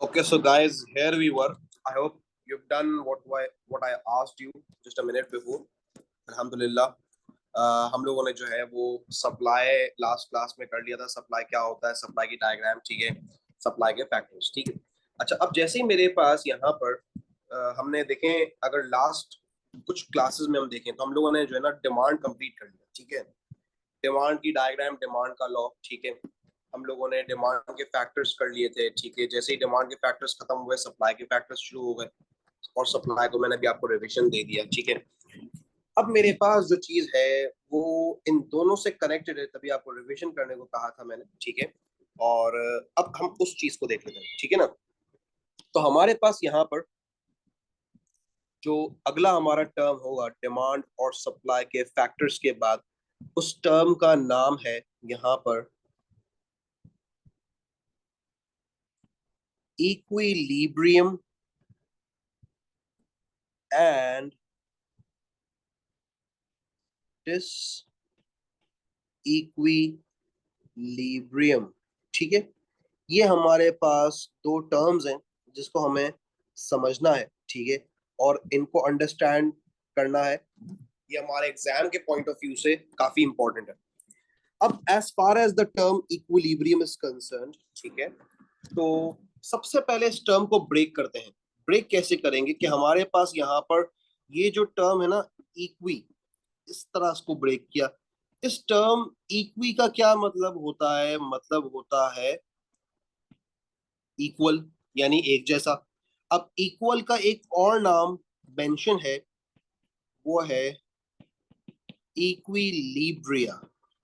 Okay, so guys, here we were. I hope you've done what I asked you just a minute before. Alhamdulillah. हम लोगों ने जो है वो supply last class में कर लिया था। सप्लाई क्या होता है, सप्लाई की डायग्राम, ठीक है, सप्लाई के फैक्टर्स, ठीक है। अच्छा, अब जैसे ही मेरे पास यहाँ पर हमने देखें, अगर लास्ट कुछ क्लासेस में हम देखें तो हम लोगों ने जो है ना डिमांड कंप्लीट कर लिया, ठीक है। डिमांड की डायग्राम, डिमांड का लॉ, ठीक है। हम लोगों ने डिमांड के फैक्टर्स कर लिए थे, ठीक है। जैसे ही डिमांड के फैक्टर्स खत्म हुए, सप्लाई के फैक्टर्स शुरू हो गए, और सप्लाई को मैंने भी आपको रिविजन दे दिया, ठीक है। अब मेरे पास जो चीज है वो इन दोनों से कनेक्टेड है, तभी आपको रिविजन करने को कहा था मैंने, ठीक है। और अब हम उस चीज को देख लेते हैं, ठीक है ना। तो हमारे पास यहाँ पर जो अगला हमारा टर्म होगा डिमांड और सप्लाई के फैक्टर्स के बाद, उस टर्म का नाम है यहाँ पर equilibrium and disequilibrium, ठीक है। ये हमारे पास दो टर्म्स हैं जिसको हमें समझना है, ठीक है, और इनको अंडरस्टैंड करना है। ये हमारे एग्जाम के पॉइंट ऑफ व्यू से काफी इंपॉर्टेंट है। अब as far as the term equilibrium is concerned, ठीक है, तो सबसे पहले इस टर्म को ब्रेक करते हैं। ब्रेक कैसे करेंगे कि हमारे पास यहाँ पर ये जो टर्म है ना, इक्वी, इस तरह इसको ब्रेक किया। इस टर्म इक्वी का क्या मतलब होता है? मतलब होता है इक्वल, यानी एक जैसा। अब इक्वल का एक और नाम मेंशन है, वो है इक्विलिब्रिया,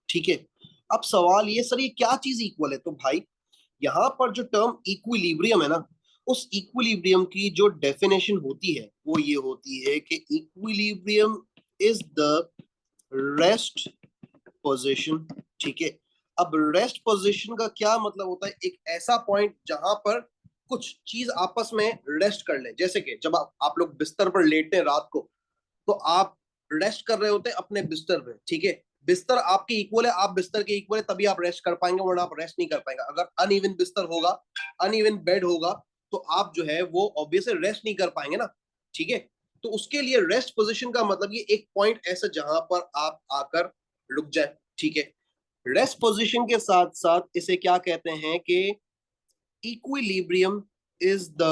ठीक है। अब सवाल ये, सर ये क्या चीज इक्वल है? तो भाई यहाँ पर जो टर्म इक्विलिब्रियम है ना, उस इक्विलिब्रियम की जो डेफिनेशन होती है वो ये होती है कि equilibrium is the rest position, ठीक है। अब रेस्ट पोजीशन का क्या मतलब होता है? एक ऐसा पॉइंट जहां पर कुछ चीज आपस में रेस्ट कर ले। जैसे कि जब आप लोग बिस्तर पर लेटते हैं रात को, तो आप रेस्ट कर रहे होते हैं अपने बिस्तर पे, ठीक है। बिस्तर आपके इक्वल है, आप बिस्तर के इक्वल है, तभी आप रेस्ट कर पाएंगे, वरना आप रेस्ट नहीं कर पाएंगे। अगर अनइवन बिस्तर होगा, अनइवन बेड होगा, तो आप जो है वो ऑब्वियसली रेस्ट नहीं कर पाएंगे ना, ठीक है। तो उसके लिए रेस्ट पोजीशन का मतलब ये एक पॉइंट ऐसा जहां पर आप आकर रुक जाए, ठीक है। रेस्ट पोजीशन के साथ साथ इसे क्या कहते हैं कि equilibrium is the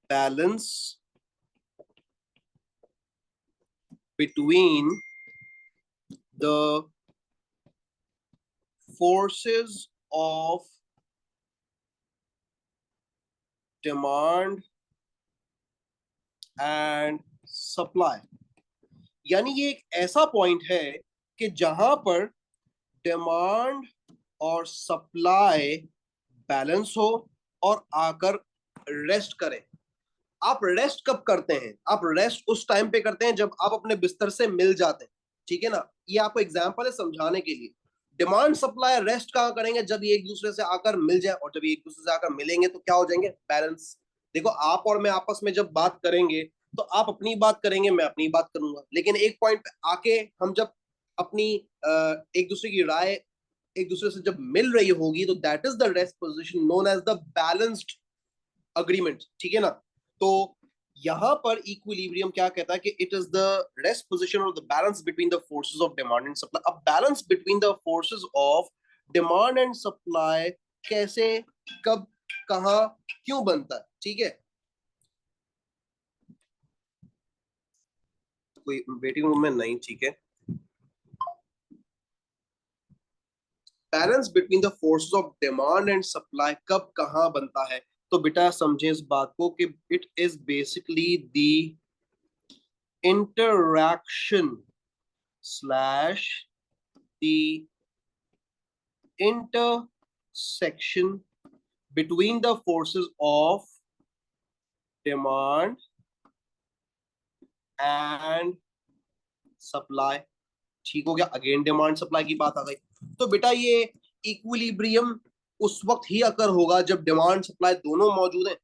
balance between the forces of demand and supply। यानी ये एक ऐसा पॉइंट है कि जहां पर डिमांड और सप्लाई बैलेंस हो और आकर रेस्ट करे। आप रेस्ट कब करते हैं? आप रेस्ट उस टाइम पे करते हैं जब आप अपने बिस्तर से मिल जाते हैं, ठीक है ना। ये आपको एग्जांपल है समझाने के लिए। डिमांड सप्लाई रेस्ट कहाँ करेंगे? जब ये एक दूसरे से आकर मिल जाए, और जब ये एक दूसरे से आकर मिलेंगे तो क्या हो जाएंगे? बैलेंस। देखो, आप और मैं आपस में जब बात करेंगे तो आप अपनी बात करेंगे, मैं अपनी बात करूंगा, लेकिन एक पॉइंट पे आके हम जब अपनी एक दूसरे की राय एक दूसरे से जब मिल रही होगी, तो that is the rest position known as the balanced agreement, ठीक है ना। तो यहां पर इक्विलिब्रियम क्या कहता है कि it is the rest position और the balance between the forces of demand and supply. अब balance between the forces of demand and supply कैसे, कब, कहां, क्यों बनता है, ठीक है। कोई वेटिंग रूम में नहीं, ठीक है। Balance between the forces of demand and supply कब कहां बनता है? तो बेटा समझे इस बात को कि it is basically the interaction slash the intersection between the forces of demand and supply। ठीक हो गया। अगेन डिमांड सप्लाई की बात आ गई। तो बेटा ये इक्विलिब्रियम उस वक्त ही अकर होगा जब डिमांड सप्लाई दोनों मौजूद हैं।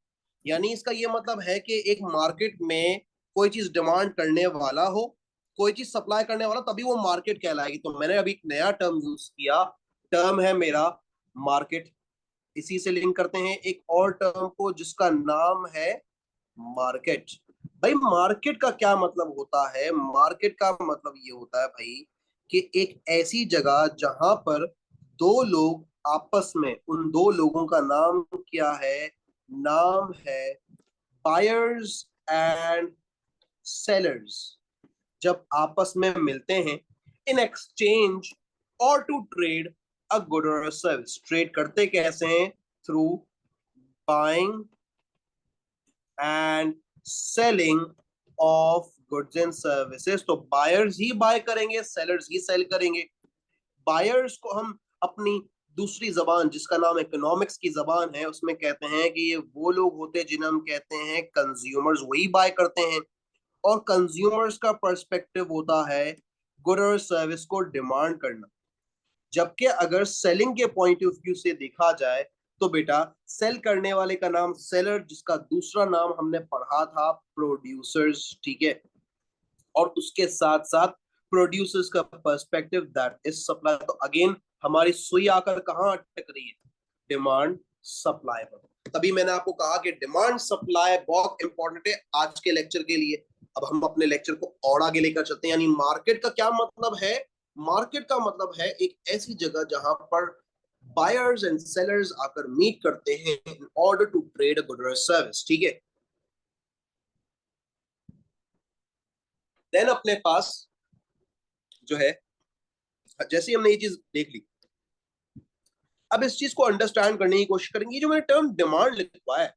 यानी इसका ये मतलब है कि एक मार्केट में कोई चीज डिमांड करने वाला हो, कोई चीज सप्लाई करने वाला, तभी वो मार्केट कहलाएगी। तो मैंने अभी एक नया टर्म यूज किया, टर्म है मेरा मार्केट, इसी से लिंक करते हैं एक और टर्म को जिसका नाम है मार्केट। भाई मार्केट का क्या मतलब होता है? मार्केट का मतलब ये होता है भाई कि एक ऐसी जगह जहां पर दो लोग आपस में, उन दो लोगों का नाम क्या है? नाम है बायर्स एंड सेलर्स। जब आपस में मिलते हैं इन एक्सचेंज और टू ट्रेड अ गुड और सर्विस। ट्रेड करते कैसे हैं? Through buying and selling of goods and services. तो बायर्स ही बाय करेंगे, सेलर्स ही सेल करेंगे। बायर्स को हम अपनी दूसरी जबान जिसका नाम इकोनॉमिक्स की जबान है उसमें कहते हैं कि ये वो लोग होते हैं जिन्हें हम कहते हैं कंज्यूमर्स, वही बाय करते हैं। और कंज्यूमर्स का पर्सपेक्टिव होता है गुड और सर्विस को डिमांड करना। जबकि अगर सेलिंग के पॉइंट ऑफ व्यू से देखा जाए तो बेटा सेल करने वाले का नाम सेलर, जिसका दूसरा नाम हमने पढ़ा था प्रोड्यूसर्स, ठीक है। और उसके साथ साथ प्रोड्यूसर्स का पर्सपेक्टिव दैट इज सप्लाई। तो अगेन हमारी सुई आकर कहां अटक रही है? डिमांड सप्लाई पर। तभी मैंने आपको कहा कि डिमांड सप्लाई बहुत इंपॉर्टेंट है आज के लेक्चर के लिए। अब हम अपने लेक्चर को और आगे लेकर चलते हैं। यानी मार्केट का क्या मतलब है? मार्केट का मतलब है एक ऐसी जगह जहां पर बायर्स एंड सेलर्स आकर मीट करते हैं in order to trade a good और सर्विस, ठीक है। देन अपने पास जो है, जैसे ही हमने ये चीज देख ली, अब इस चीज को अंडरस्टैंड करने की कोशिश करेंगे। जो मैंने टर्म डिमांड लिखवा है,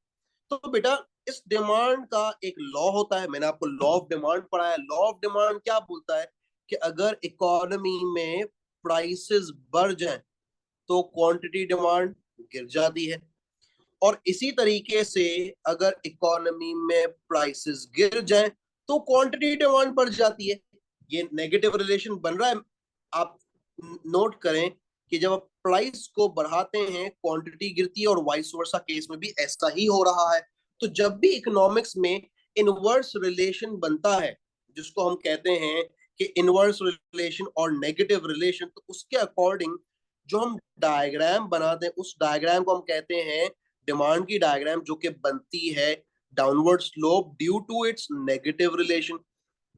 तो बेटा इस डिमांड का एक लॉ होता है। मैंने आपको लॉ ऑफ डिमांड पढ़ा है। लॉ ऑफ डिमांड क्या बोलता है कि अगर इकोनॉमी में प्राइसेस बढ़ जाएं तो क्वांटिटी डिमांड गिर जाती है, और इसी तरीके से अगर इकोनॉमी में प्राइसेस गिर जाएं तो क्वांटिटी डिमांड बढ़ जाती है। ये नेगेटिव रिलेशन बन रहा है। आप नोट करें कि जब आप प्राइस को बढ़ाते हैं क्वांटिटी गिरती है, और वाइस वर्सा केस में भी ऐसा ही हो रहा है। तो जब भी इकोनॉमिक्स में इनवर्स रिलेशन बनता है, जिसको हम कहते हैं कि इनवर्स रिलेशन और नेगेटिव रिलेशन, तो उसके अकॉर्डिंग जो हम डायग्राम बनाते हैं उस डायग्राम को हम कहते हैं डिमांड की डायग्राम, जो कि बनती है downward slope due to its negative relation.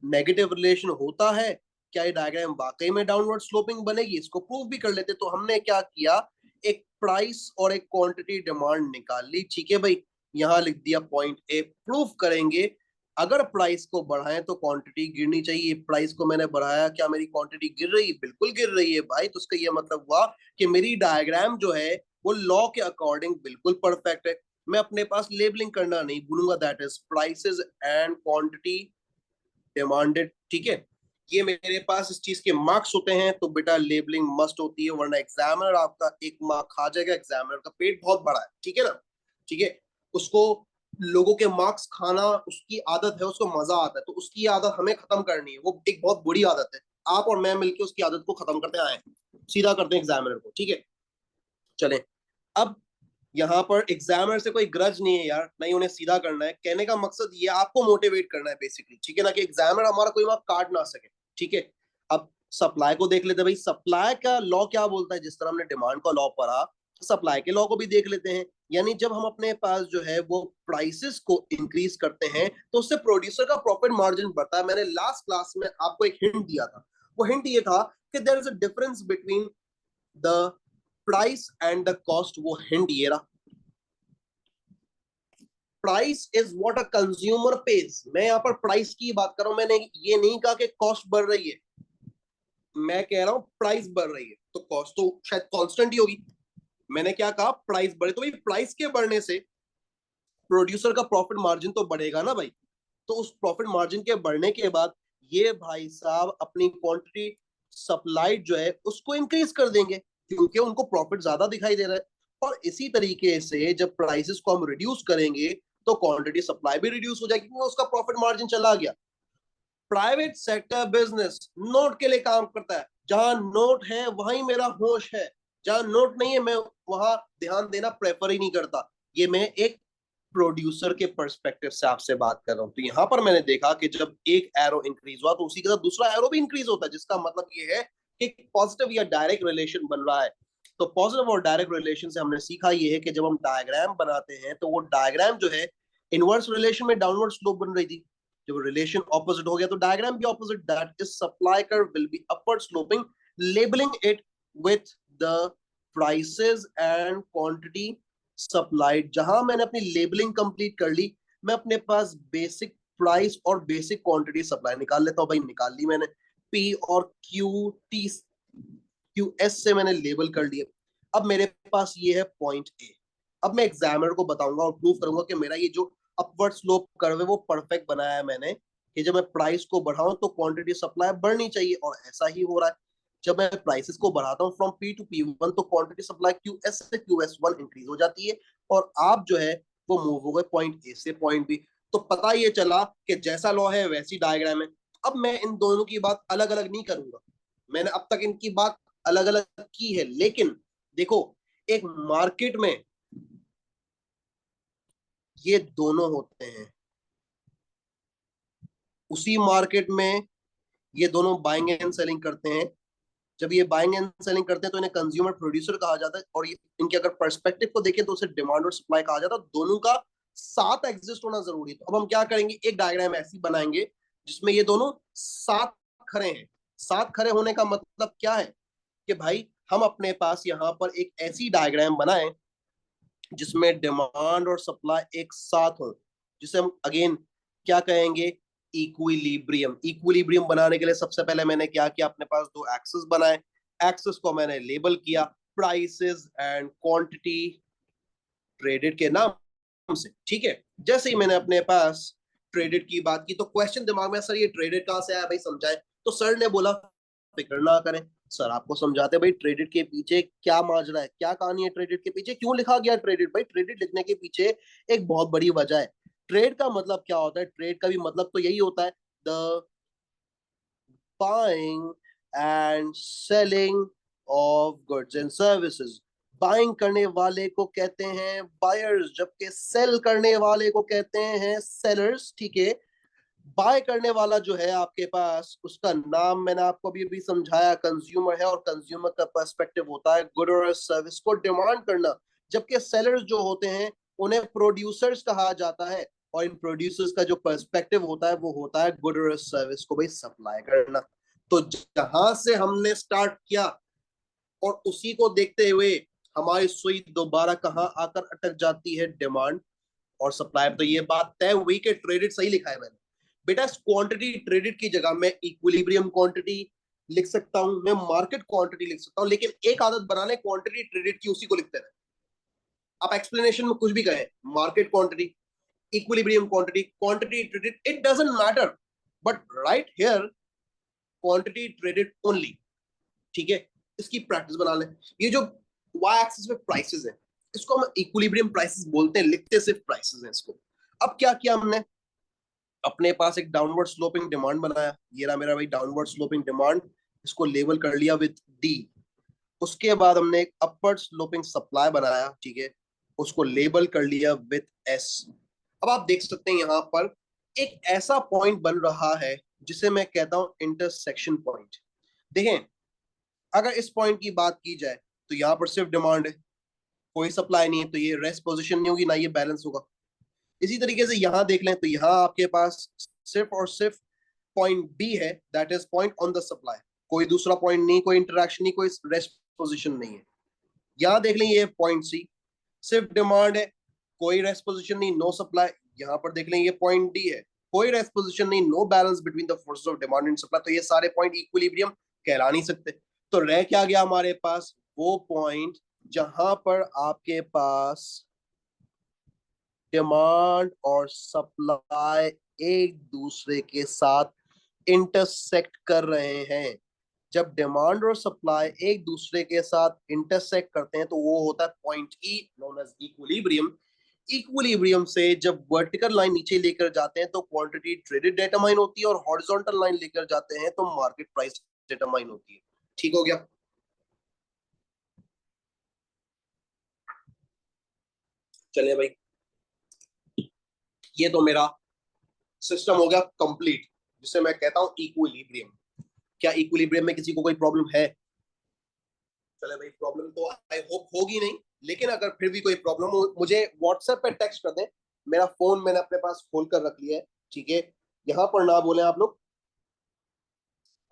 Negative relation होता है, क्या ये डायग्राम वाकई में डाउनवर्ड स्लोपिंग बनेगी? इसको प्रूव भी कर लेते। तो हमने क्या किया, एक प्राइस और एक क्वांटिटी डिमांड निकाल ली, ठीक है भाई। यहां लिख दिया पॉइंट ए। प्रूफ करेंगे अगर प्राइस को बढ़ाएं तो क्वांटिटी गिरनी चाहिए। प्राइस को मैंने बढ़ाया, क्या मेरी क्वांटिटी गिर रही है? बिल्कुल गिर रही है भाई। तो उसका ये मतलब हुआ कि मेरी डायग्राम जो है वो लॉ के अकॉर्डिंग बिल्कुल परफेक्ट है। मैं अपने पास लेबलिंग करना नहीं भूलूंगा, that is prices and quantity demanded, ठीक है। ये मेरे पास इस चीज के मार्क्स होते हैं, तो बेटा लेबलिंग मस्ट होती है, वरना एग्जामिनर आपका एक मार्क खा जाएगा। एग्जामिनर का पेट बहुत बड़ा है, ठीक है ना, ठीक है। उसको लोगों के मार्क्स खाना उसकी आदत है, उसको मजा आता है। तो उसकी आदत हमें खत्म करनी है, वो एक बहुत बुरी आदत है। आप और मैं मिलकर उसकी आदत को खत्म करते आए, सीधा करते हैं एग्जामिनर को, ठीक है। चलें, अब यहाँ पर एग्जामिनर से कोई ग्रज नहीं है यार, नहीं उन्हें सीधा करना है। कहने का मकसद ये आपको मोटिवेट करना है बेसिकली, ठीक है ना, कि एग्जामिनर हमारा कोई वहां काट ना सके, ठीक है। अब सप्लाई को देख लेते हैं भाई। सप्लाई का लॉ क्या बोलता है? जिस तरह हमने डिमांड का लॉ पढ़ा, सप्लाई के लॉ को भी देख लेते हैं। यानी जब हम अपने पास जो है वो प्राइसेस को इंक्रीज करते हैं तो उससे प्रोड्यूसर का प्रॉफिट मार्जिन बढ़ता है। मैंने लास्ट क्लास में आपको एक हिंट दिया था। वो हिंट ये था कि there is a difference between the price and the cost. वो हिंट ये रहा, price is what a consumer pays. मैं यहाँ पर प्राइस की बात कर रहा हूं, मैंने ये नहीं कहा कि कॉस्ट बढ़ रही है। मैं कह रहा हूं प्राइस बढ़ रही है, तो कॉस्ट तो शायद कांस्टेंट ही होगी। मैंने क्या कहा, प्राइस बढ़े। तो भाई प्राइस के बढ़ने से प्रोड्यूसर का प्रॉफिट मार्जिन तो बढ़ेगा ना भाई। तो उस प्रॉफिट मार्जिन के बढ़ने के बाद ये भाई साहब अपनी क्वांटिटी सप्लाई जो है उसको इंक्रीज कर देंगे, क्योंकि उनको प्रॉफिट ज्यादा दिखाई दे रहा है। और इसी तरीके से जब प्राइसेस को हम रिड्यूस करेंगे तो क्वांटिटी सप्लाई भी रिड्यूस हो जाएगी, क्योंकि उसका प्रॉफिट मार्जिन चला गया। प्राइवेट सेक्टर बिजनेस नोट के लिए काम करता है। जहां नोट है वहीं मेरा होश है, जहां नोट नहीं है मैं वहां ध्यान देना प्रेफर ही नहीं करता। ये मैं एक प्रोड्यूसर के पर्सपेक्टिव से आपसे बात कर रहा हूं। तो यहां पर मैंने देखा कि जब एक एरो इंक्रीज हुआ तो उसी के साथ दूसरा एरो भी इंक्रीज होता है, जिसका मतलब ये है कि पॉजिटिव या डायरेक्ट रिलेशन बन रहा है। तो पॉजिटिव और डायरेक्ट रिलेशन से हमने सीखा ये है कि जब हम डायग्राम बनाते हैं तो वो डायग्राम जो है इनवर्स रिलेशन में डाउनवर्ड स्लोप बन रही थी, जब रिलेशन ऑपोजिट हो गया तो डायग्राम भी opposite, that is supply curve will be upward sloping, labelling it with the prices and quantity supplied. जहां मैंने अपनी लेबलिंग कंप्लीट कर ली, मैं अपने पास बेसिक प्राइस और बेसिक क्वांटिटी सप्लाई निकाल लेता हूं। भाई निकाल ली मैंने, पी और क्यू टी क्यू एस से मैंने लेबल कर लिए। अब मेरे पास ये है पॉइंट ए। अब मैं एग्जामिनर को बताऊंगा और प्रूव करूंगा कि मेरा ये जो अपवर्ड स्लोप कर्व है वो परफेक्ट बनाया है मैंने, कि जब मैं प्राइस को बढ़ाऊं तो क्वांटिटी सप्लाई बढ़नी चाहिए, और ऐसा ही हो रहा है। जब मैं प्राइसेस को बढ़ाता हूं from P to P one तो क्वांटिटी सप्लाई क्यू एस से क्यू एस वन इंक्रीज हो जाती है, और आप जो है वो मूव हो गए पॉइंट ए से पॉइंट बी। तो पता ये चला कि जैसा लॉ है वैसी डायग्राम है। अब मैं इन दोनों की बात अलग अलग नहीं करूंगा, मैंने अब तक इनकी बात अलग अलग की है, लेकिन देखो एक मार्केट में ये दोनों होते हैं, उसी मार्केट में ये दोनों बाइंग एंड सेलिंग करते हैं। जब ये बाइंग एंड सेलिंग करते हैं तो इन्हें कंज्यूमर प्रोड्यूसर कहा जाता है, और ये इनके अगर पर्सपेक्टिव को देखें तो उसे डिमांड और सप्लाई कहा जाता है। दोनों का साथ एग्जिस्ट होना जरूरी है। तो अब हम क्या करेंगे, एक डायग्राम ऐसी बनाएंगे जिसमें ये दोनों साथ खड़े हैं। साथ खड़े होने का मतलब क्या है कि भाई हम अपने पास यहाँ पर एक ऐसी डायग्राम बनाएं जिसमें डिमांड और सप्लाई एक साथ हो, जिसे हम अगेन क्या कहेंगे, इक्विलिब्रियम। इक्विलिब्रियम बनाने के लिए सबसे पहले मैंने क्या किया, अपने पास दो एक्सेस बनाए, एक्सेस को मैंने लेबल किया प्राइसेस एंड क्वांटिटी ट्रेडेड के नाम से, ठीक है। जैसे ही मैंने अपने पास ट्रेडेड की बात की तो क्वेश्चन दिमाग में, सर ये ट्रेडेड कहां से आया भाई, समझाए। तो सर ने बोला फिक्र ना करें, सर आपको समझाते भाई ट्रेडेड के पीछे क्या माजरा है, क्या कहानी है ट्रेडेड के पीछे, क्यों लिखा गया ट्रेडेड। भाई ट्रेडेड लिखने के पीछे एक बहुत बड़ी वजह है। ट्रेड का मतलब क्या होता है, ट्रेड का भी मतलब तो यही होता है, the buying and selling of goods and services. Buying करने वाले को कहते हैं बायर्स, जबकि सेल करने वाले को कहते हैं सेलर्स, ठीक है। बाय करने वाला जो है आपके पास, उसका नाम मैंने आपको अभी अभी समझाया, कंज्यूमर है, और कंज्यूमर का पर्सपेक्टिव होता है गुड और सर्विस को डिमांड करना, जबकि सेलर्स जो होते हैं उन्हें प्रोड्यूसर्स कहा जाता है, और इन प्रोड्यूसर्स का जो पर्सपेक्टिव होता है वो होता है गुड और सर्विस को भाई सप्लाई करना। तो जहां से हमने स्टार्ट किया और उसी को देखते हुए हमारी सुई दोबारा कहां आकर अटक जाती है, डिमांड और सप्लाई। तो ये बात तय हुई कि ट्रेडेड सही लिखा है मैंने। बेटा क्वांटिटी ट्रेडेड की जगह मैं इक्विलिब्रियम क्वांटिटी लिख सकता हूं, मैं मार्केट क्वांटिटी लिख सकता हूं, लेकिन एक आदत बना ले क्वांटिटी ट्रेडेड की उसी को लिखते रहे। आप एक्सप्लेनेशन में कुछ भी कहें, market quantity, equilibrium quantity, quantity traded, it doesn't matter, but right here quantity traded only, ठीक है। इसकी प्रैक्टिस बना लें। ये जो वाई एक्सिस पे प्राइसेस है, इसको हम इक्विलिब्रियम प्राइसेस बोलते हैं, लिखते सिर्फ प्राइसेस हैं इसको। अब क्या किया हमने, अपने पास एक डाउनवर्ड स्लोपिंग डिमांड बनाया, ये रहा मेरा भाई डाउनवर्ड स्लोपिंग डिमांड, इसको लेबल कर लिया विद डी। उसके बाद हमने एक अपवर्ड स्लोपिंग सप्लाई बनाया, ठीक है, उसको लेबल कर लिया विद एस। अब आप देख सकते हैं यहाँ पर एक ऐसा पॉइंट बन रहा है जिसे मैं कहता हूं इंटरसेक्शन पॉइंट। देखें, अगर इस पॉइंट की बात की जाए तो यहाँ पर सिर्फ डिमांड है, कोई सप्लाई नहीं है, तो ये रेस्ट पोजीशन नहीं होगी, ना ये बैलेंस होगा। इसी तरीके से यहां देख लें तो यहाँ आपके पास सिर्फ और सिर्फ पॉइंट बी है, that is point on the supply, कोई दूसरा पॉइंट नहीं, कोई इंटरेक्शन नहीं, कोई रेस्ट पोजीशन नहीं है। यहाँ देख लें ये पॉइंट सी, सिर्फ डिमांड है, कोई रेस्ट पोजीशन नहीं, नो सप्लाई। यहाँ पर देख लें ये पॉइंट डी है, कोई रेस्ट पोजीशन नहीं, no balance between the forces of demand and supply. तो ये सारे पॉइंट इक्विलिब्रियम कहला नहीं सकते। तो रह क्या गया हमारे पास, वो पॉइंट जहां पर आपके पास डिमांड और सप्लाई एक दूसरे के साथ इंटरसेक्ट कर रहे हैं। जब डिमांड और सप्लाई एक दूसरे के साथ इंटरसेक्ट करते हैं तो वो होता है point E, known as equilibrium. Equilibrium से जब वर्टिकल लाइन नीचे लेकर जाते हैं तो क्वांटिटी ट्रेडेड डिटरमाइन होती है, और हॉरिजॉन्टल लाइन लेकर जाते हैं तो मार्केट प्राइस डिटरमाइन होती है। ठीक हो गया, चलिए भाई, ये तो मेरा सिस्टम हो गया कंप्लीट, जिसे मैं कहता हूं इक्विलिब्रियम। क्या इक्विलिब्रियम में किसी को कोई प्रॉब्लम है? चले भाई, प्रॉब्लम तो आई होप होगी नहीं, लेकिन अगर फिर भी कोई प्रॉब्लम हो मुझे व्हाट्सएप पे टेक्स्ट कर दें। मेरा फोन मैंने अपने पास खोल कर रख लिया है, ठीक है। यहाँ पर ना बोले आप लोग,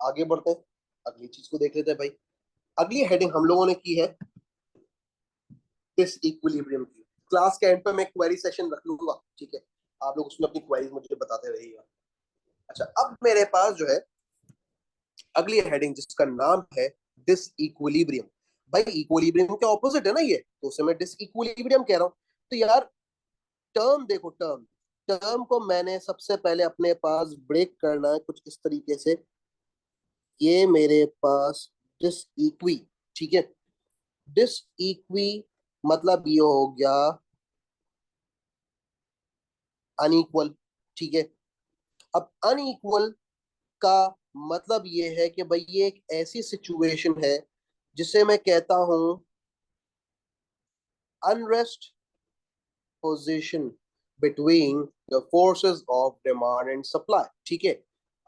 आगे बढ़ते हैं, अगली चीज को देख लेते हैं भाई। अगली हेडिंग हम लोगों ने की है डिस इक्विलिब्रियम की। क्लास के एंड पे मैं क्वेरी सेशन रख लूंगा, ठीक है, आप लोग उसमें अपनी क्वेरीज मुझे बताते रहिएगा। अच्छा, अब मेरे पास जो है अगली हेडिंग जिसका नाम है डिस इक्विलिब्रियम। भाई इक्विलिब्रियम के ऑपोजिट है ना ये, तो उसे मैं डिस इक्विलिब्रियम कह रहा हूँ। तो यार टर्म देखो, टर्म टर्म को मैंने सबसे पहले अपने पास ब्रेक करना है कुछ इस तरीके से। ये मेरे पास डिस इक्वी, ठीक है। डिस इक्वी मतलब ये हो गया अनइक्वल, ठीक है। अब अनइक्वल का मतलब ये है कि भाई ये एक ऐसी सिचुएशन है जिसे मैं कहता हूं unrest position between the forces of demand and supply, ठीक है।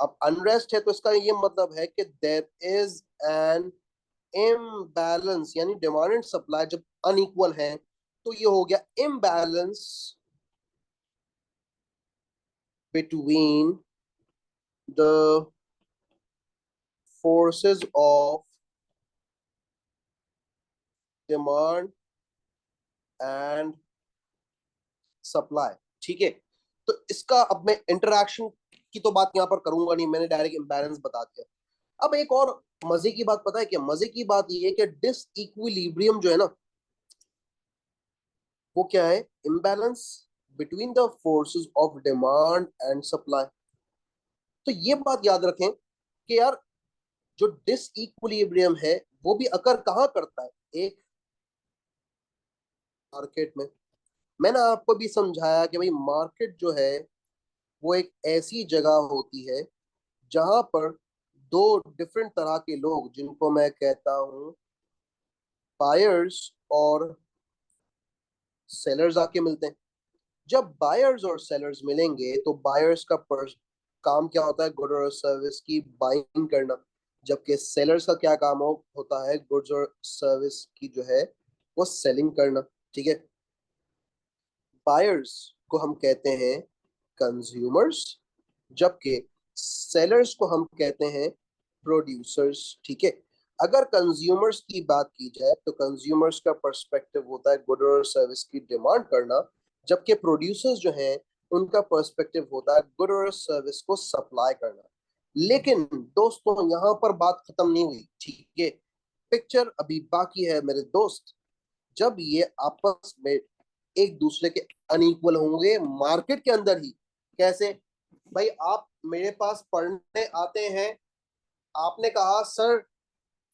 अब अनरेस्ट है तो इसका ये मतलब है कि देयर इज एन इम्बैलेंस, यानी डिमांड एंड सप्लाई जब अनइक्वल है तो ये हो गया imbalance between the forces of demand and supply, ठीक है। तो इसका अब मैं इंटरैक्शन की तो बात यहाँ पर करूंगा नहीं, मैंने डायरेक्ट इम्बैलेंस बता दिया। अब एक और मजे की बात पता है क्या? मजे की बात ये है कि डिस इक्विलिब्रियम जो है ना, वो क्या है? Imbalance between the forces of demand and supply. तो ये बात याद रखें कि यार जो डिस इक्विलिब्रियम है वो भी अकर कहाँ करता है? एक मार्केट में। मैंने आपको भी समझाया कि भाई मार्केट जो है वो एक ऐसी जगह होती है जहां पर दो डिफरेंट तरह के लोग, जिनको मैं कहता हूं बायर्स और सेलर्स, आके मिलते हैं। जब बायर्स और सेलर्स मिलेंगे तो बायर्स का काम क्या होता है? गुड और सर्विस की बाइंग करना, जबकि सेलर्स का क्या काम होता है? गुड्स और सर्विस की जो है वो सेलिंग करना, ठीक है। बायर्स को हम कहते हैं कंज्यूमर्स, जबकि सेलर्स को हम कहते हैं प्रोड्यूसर्स, ठीक है। अगर कंज्यूमर्स की बात की जाए तो कंज्यूमर्स का पर्सपेक्टिव होता है गुड और सर्विस की डिमांड करना, जबकि प्रोड्यूसर्स जो हैं उनका पर्सपेक्टिव होता है गुड और सर्विस को सप्लाई करना। लेकिन दोस्तों यहाँ पर बात खत्म नहीं हुई, ठीक है, पिक्चर अभी बाकी है मेरे दोस्त। जब ये आपस में एक दूसरे के अनइक्वल होंगे मार्केट के अंदर ही, कैसे? भाई आप मेरे पास पढ़ने आते हैं, आपने कहा सर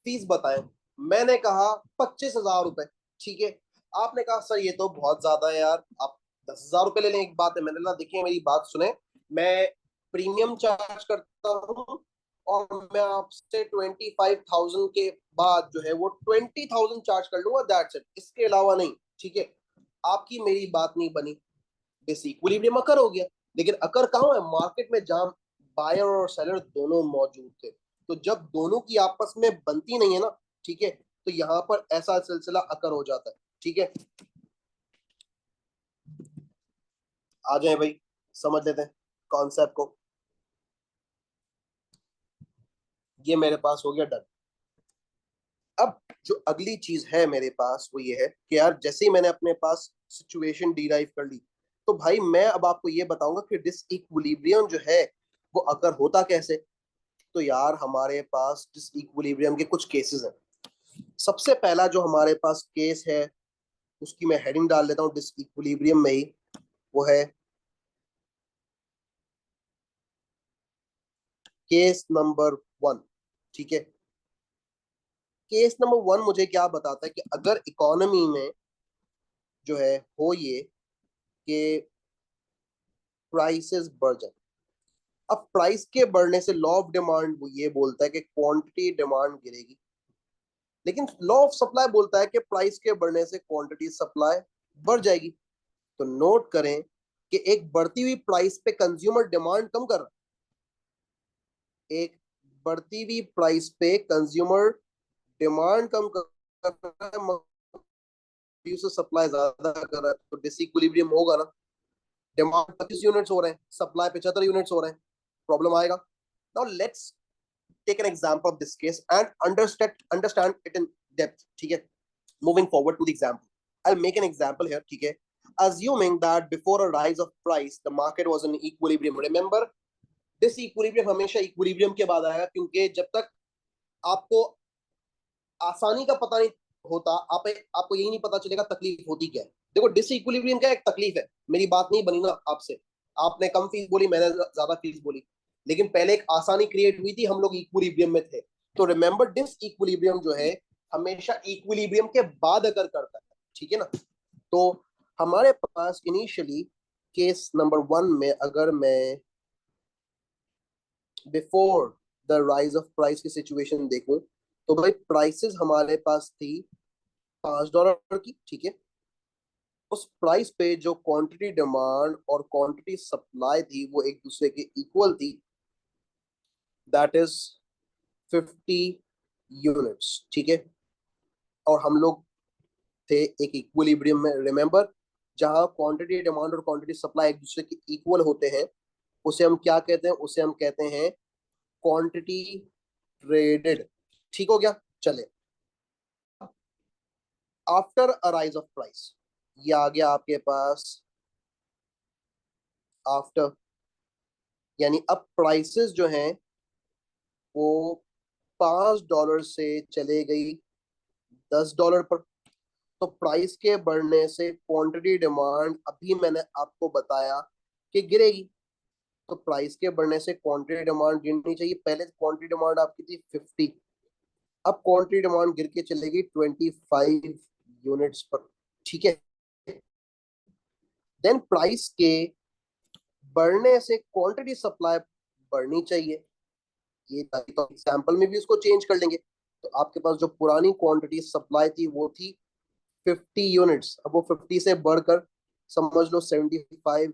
फीस बताएं, मैंने कहा 25,000 रुपए, ठीक है। आपने कहा सर ये तो बहुत ज्यादा है यार, आप 10,000 रुपए ले लें। एक बात है, मैंने ना, देखिए मेरी बात सुने, मैं प्रीमियम चार्ज करता हूँ और मैं आपसे 25,000 के बाद जो है वो 20,000 चार्ज कर लूंगा, दैट्स इट, इसके अलावा नहीं, ठीक है। आपकी मेरी बात नहीं बनी, बेसिक इक्विलिब्रियम अकर हो गया। लेकिन अकर कहाँ है? मार्केट में, जहां बायर और सेलर दोनों मौजूद थे। तो जब दोनों की आपस में बनती नहीं है ना, ठीक है, तो यहाँ पर ऐसा सिलसिला अकर हो जाता है, ठीक है। आ जाए भाई, समझ लेते हैं कॉन्सेप्ट को। ये मेरे पास हो गया डन। अब जो अगली चीज है मेरे पास वो ये है कि यार जैसे ही मैंने अपने पास सिचुएशन डिराइव कर ली, तो भाई मैं अब आपको ये बताऊंगा कि डिस इक्विलिब्रियम जो है वो अगर होता कैसे। तो यार हमारे पास डिस इक्विलिब्रियम के कुछ केसेस हैं। सबसे पहला जो हमारे पास केस है उसकी मैं हेडिंग डाल देता हूँ डिस इक्विलिब्रियम में ही, वो है केस नंबर 1, ठीक है। केस नंबर 1 मुझे क्या बताता है कि अगर इकोनॉमी में जो है हो ये कि प्राइसेस बढ़ जाए। अब प्राइस के बढ़ने से लॉ ऑफ डिमांड वो ये बोलता है कि क्वांटिटी डिमांड गिरेगी, लेकिन लॉ ऑफ सप्लाई बोलता है कि प्राइस के बढ़ने से क्वांटिटी सप्लाई बढ़ जाएगी। तो नोट करें कि एक बढ़ती हुई प्राइस पे कंज्यूमर डिमांड कम कर रहा है, एक बढ़ती हुई प्राइस पे कंज्यूमर डिमांड कम कर से सप्लाई ज्यादा कर रहा है तो डिसइक्विलिब्रियम होगा ना। डिमांड 25 यूनिट्स हो रहे हैं, सप्लाई 75 यूनिट्स हो रहे हैं, प्रॉब्लम आएगा। Now let's take an example of this case and understand it in depth, ठीक है। Moving forward to the example, I will make an example here, ठीक है। assuming that before a rise of price the market was in equilibrium, remember this equilibrium हमेशा equilibrium के बाद आएगा, क्योंकि जब तक आपको आसानी का पता नहीं होता, आपको यही नहीं पता चलेगा तकलीफ होती क्या है। देखो डिसइक्विलिब्रियम का एक तकलीफ है, मेरी बात नहीं बनी ना आपसे, आपने कम फीस बोली, मैंने ज्यादा फीस बोली, लेकिन पहले एक आसानी क्रिएट हुई थी, हम लोग इक्विलिब्रियम में थे। तो रिमेंबर डिसइक्विलिब्रियम जो है हमेशा इक्विलिब्रियम के बाद अगर करता है, ठीक है ना। तो हमारे पास इनिशियली केस नंबर 1 में अगर मैं before the rise of price की सिचुएशन देखूं, तो भाई प्राइसेस हमारे पास थी $5 की, ठीक है। उस प्राइस पे जो क्वांटिटी डिमांड और क्वांटिटी सप्लाई थी वो एक दूसरे के इक्वल थी, दैट इज 50 यूनिट्स, ठीक है। और हम लोग थे एक इक्विलिब्रियम में, रिमेंबर जहां क्वांटिटी डिमांड और क्वांटिटी सप्लाई एक दूसरे के इक्वल होते हैं, उसे हम क्या कहते हैं, उसे हम कहते हैं क्वांटिटी ट्रेडेड, ठीक हो गया। चले, after a rise of price, ये आ गया आपके पास आफ्टर, यानी अब प्राइसेस जो हैं वो $5 से चले गई $10 पर। तो प्राइस के बढ़ने से क्वांटिटी डिमांड अभी मैंने आपको बताया कि गिरेगी, तो प्राइस के बढ़ने से क्वांटिटी डिमांड गिरनी चाहिए। पहले क्वांटिटी डिमांड आपकी थी 50, अब क्वांटिटी डिमांड गिर के चलेगी 25 यूनिट्स पर, ठीक है। देन प्राइस के बढ़ने से क्वांटिटी सप्लाई बढ़नी चाहिए, ये तो एग्जांपल में भी उसको चेंज कर लेंगे। तो आपके पास जो पुरानी क्वांटिटी सप्लाई थी वो थी 50 यूनिट्स, अब वो 50 से बढ़कर समझ लो 75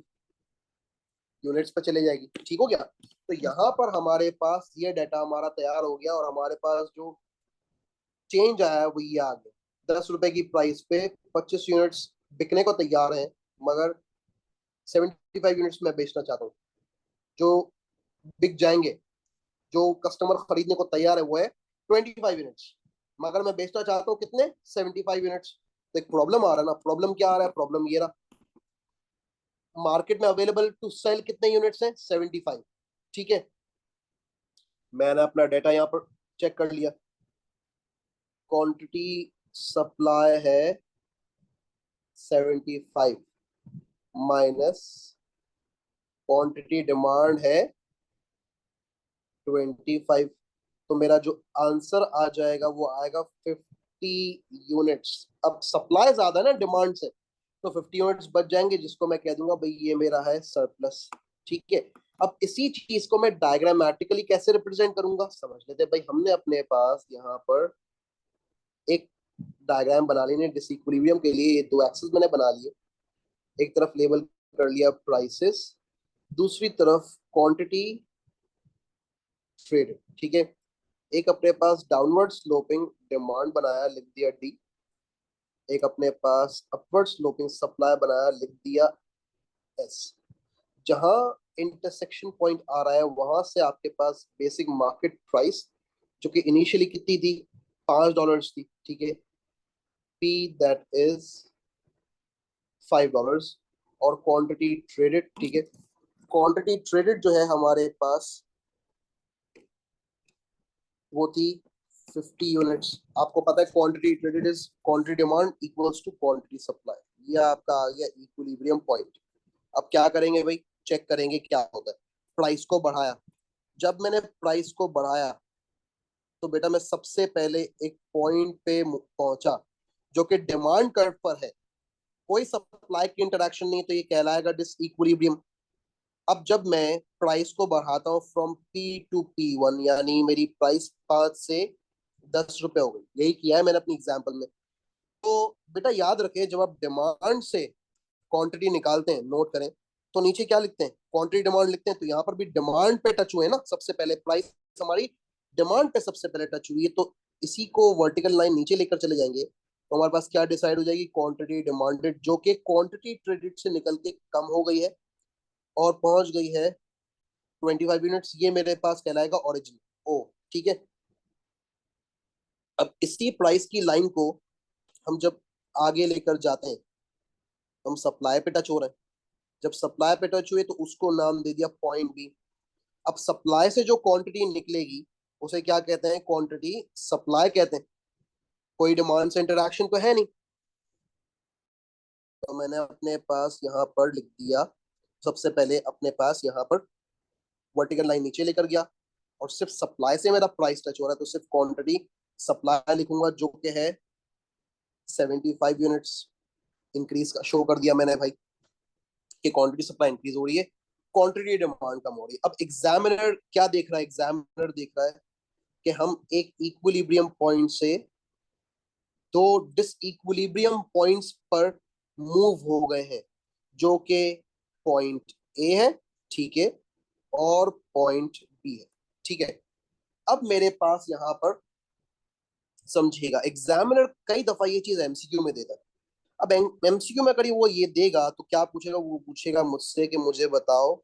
यूनिट्स पर चले जाएगी, ठीक हो गया। तो यहाँ पर हमारे पास ये डाटा हमारा तैयार हो गया, और हमारे पास जो चेंज आया है वो ये आ गया। ₹10 की प्राइस पे 25 यूनिट्स बिकने को तैयार है, मगर 75 यूनिट्स में बेचना चाहता हूँ। जो बिक जाएंगे, जो कस्टमर खरीदने को तैयार है वो है 25 यूनिट्स, मगर मैं बेचना चाहता हूँ कितने, 75 यूनिट्स। तो एक प्रॉब्लम आ रहा है ना, प्रॉब्लम क्या आ रहा है, प्रॉब्लम ये रहा, मार्केट में अवेलेबल टू सेल कितने यूनिट्स हैं, 75, ठीक है। मैंने अपना डेटा यहाँ पर चेक कर लिया, क्वांटिटी सप्लाई है 75 माइनस क्वांटिटी डिमांड है 25, तो मेरा जो आंसर आ जाएगा वो आएगा 50 यूनिट्स। अब सप्लाई ज्यादा है ना डिमांड से, तो 50 यूनिट्स बच जाएंगे, जिसको मैं कह दूंगा भाई ये मेरा है सरप्लस, ठीक है। अब इसी चीज को मैं डायग्रामेटिकली कैसे रिप्रेजेंट करूंगा, समझ लेते हैं भाई। हमने अपने पास यहाँ पर एक डायग्राम बना ली डिसइक्विलिब्रियम के लिए, ये दो एक्सिस मैंने बना लिए, एक तरफ लेबल कर लिया प्राइसेस, दूसरी तरफ क्वांटिटी ट्रेड, ठीक है। एक अपने पास डाउनवर्ड स्लोपिंग डिमांड बनाया, लिख दिया डी, एक अपने पास अपवर्ड स्लोपिंग सप्लाई बनाया, लिख दिया एस। जहां इंटरसेक्शन पॉइंट आ रहा है वहां से आपके पास बेसिक मार्केट प्राइस जो कि इनिशियली कितनी थी, $5 थी, ठीक है। पी दैट इज $5 और क्वांटिटी ट्रेडेड, ठीक है। क्वांटिटी ट्रेडेड जो है हमारे पास वो थी 50 यूनिट्स। आपको पता है quantity traded is quantity demand equals to quantity supply, ये आपका आ गया इक्विलिब्रियम पॉइंट। अब क्या करेंगे भाई, चेक करेंगे क्या होता है। प्राइस को बढ़ाया, जब मैंने प्राइस को बढ़ाया तो बेटा मैं सबसे पहले एक पॉइंट पे पहुंचा जो कि डिमांड कर्व पर है, कोई सप्लाई की इंटरेक्शन नहीं, तो ये कहलाएगा डिस इक्विलिब्रियम। अब जब मैं प्राइस को बढ़ाता हूँ फ्रॉम P to P1, यानी मेरी प्राइस 5 से ₹10 हो गई, यही किया है मैंने अपनी एग्जांपल में। तो बेटा याद रखें, जब आप डिमांड से क्वांटिटी निकालते हैं, नोट करें, तो नीचे क्या लिखते हैं, क्वांटिटी डिमांड लिखते हैं। तो यहाँ पर भी डिमांड पे टच हुए ना, सबसे पहले प्राइस हमारी डिमांड पे सबसे पहले टच हुई है, तो इसी को वर्टिकल लाइन नीचे लेकर चले जाएंगे तो हमारे पास क्या डिसाइड हो जाएगी, क्वांटिटी डिमांडेड, जो कि क्वांटिटी ट्रेडेड से निकल के कम हो गई है और पहुंच गई है 25 यूनिट्स। ये मेरे पास कहलाएगा ओरिजिन ओ। ठीक है, अब इसी प्राइस की लाइन को हम जब आगे लेकर जाते हैं तो हम सप्लाई पे टच हो रहे हैं। जब सप्लाई पे टच हुए तो उसको नाम दे दिया पॉइंट बी। अब सप्लाई से जो क्वांटिटी निकलेगी उसे क्या कहते हैं, क्वांटिटी सप्लाई कहते हैं। कोई डिमांड से इंटरेक्शन तो है नहीं, तो मैंने अपने पास यहाँ पर लिख दिया, सबसे पहले अपने पास यहाँ पर वर्टिकल लाइन नीचे लेकर गया और सिर्फ सप्लाई से मेरा प्राइस टच हो रहा है, तो सिर्फ क्वांटिटी सप्लाई लिखूंगा जो कि है 75 यूनिट्स। इंक्रीज का शो कर दिया मैंने भाई कि क्वांटिटी सप्लाई इंक्रीज हो रही है, क्वांटिटी डिमांड कम हो रही है। अब एग्जामिनर क्या देख रहा है, एग्जामिनर देख रहा है कि हम एक इक्विलिब्रियम पॉइंट से दो डिसइक्विलिब्रियम पॉइंट्स पर मूव हो गए हैं, जो कि पॉइंट ए है, ठीक है, और पॉइंट बी है। ठीक है, अब मेरे पास यहां पर समझिएगा, एग्जामिनर कई दफा ये चीज एमसीक्यू में देता है। अब एमसीक्यू में करी वो ये देगा तो क्या पूछेगा, वो पूछेगा मुझसे कि मुझे बताओ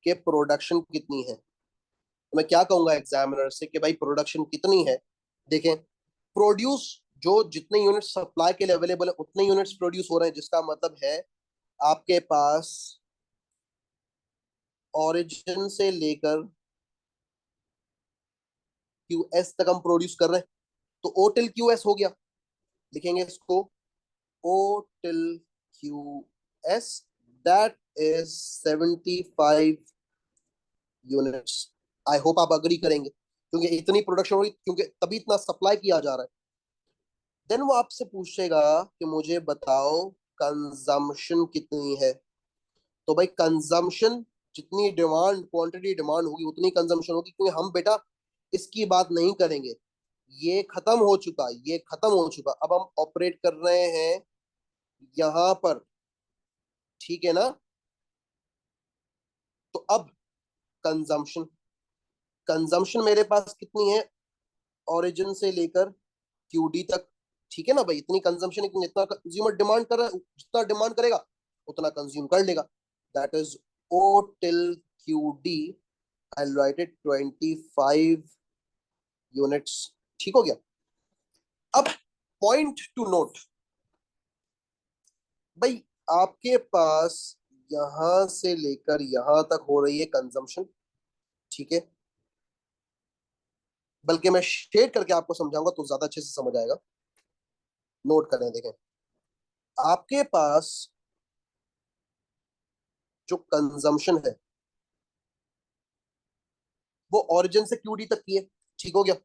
कि प्रोडक्शन कितनी है। तो मैं क्या कहूंगा एग्जामिनर से कि भाई प्रोडक्शन कितनी है। देखें, प्रोड्यूस जो जितने यूनिट सप्लाई के लिए अवेलेबल है उतने यूनिट्स प्रोड्यूस हो रहे हैं, जिसका मतलब है आपके पास ओरिजिन से लेकर क्यू एस तक हम प्रोड्यूस कर रहे हैं, तो ओ टिल क्यू एस हो गया। लिखेंगे इसको O till Q S, that is 75 units. I hope आप अग्री करेंगे क्योंकि इतनी प्रोडक्शन हो रही, क्योंकि तभी इतना सप्लाई किया जा रहा है। देन वो आपसे पूछेगा कि मुझे बताओ कंजम्पशन कितनी है। तो भाई कंजम्पशन, जितनी डिमांड क्वांटिटी डिमांड होगी उतनी कंजम्पशन होगी, क्योंकि हम बेटा इसकी बात नहीं करेंगे, ये खत्म हो चुका, ये खत्म हो चुका। अब हम ऑपरेट कर रहे हैं यहां पर, ठीक है ना। तो अब कंजम्पशन, कंजम्पशन मेरे पास कितनी है, ओरिजिन से लेकर क्यूडी तक, ठीक है ना भाई। इतनी कंजम्पशन, जितना कंज्यूमर डिमांड कर रहा है, जितना डिमांड करेगा उतना कंज्यूम कर लेगा। That is O till Q D, I write it 25 units. ठीक हो गया। अब पॉइंट टू नोट, भाई आपके पास यहां से लेकर यहां तक हो रही है कंजम्पशन, ठीक है। बल्कि मैं शेड करके आपको समझाऊंगा तो ज्यादा अच्छे से समझ आएगा। नोट करें, देखें, आपके पास जो कंजम्पशन है वो ओरिजिन से क्यूडी तक की है, ठीक हो गया।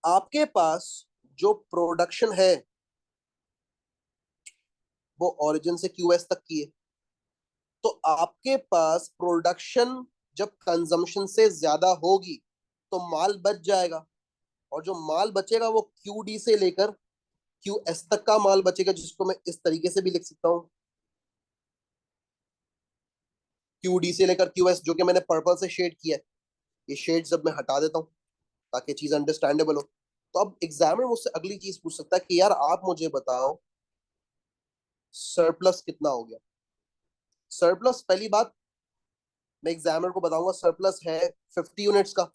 आपके पास जो प्रोडक्शन है वो ओरिजिन से क्यूएस तक की है। तो आपके पास प्रोडक्शन जब कंजम्पशन से ज्यादा होगी तो माल बच जाएगा, और जो माल बचेगा वो क्यू डी से लेकर क्यू एस तक का माल बचेगा, जिसको मैं इस तरीके से भी लिख सकता हूँ, क्यू डी से लेकर क्यू एस, जो कि मैंने पर्पल से शेड किया है। ये शेड जब मैं हटा देता हूँ ताकि चीज अंडरस्टैंडेबल हो। तो अब एग्जामिनर मुझसे अगली चीज पूछ सकता है कि यार आप मुझे बताओ सरप्लस कितना हो गया। सरप्लस, पहली बात मैं एग्जामिनर को बताऊंगा, सरप्लस है 50 यूनिट्स का,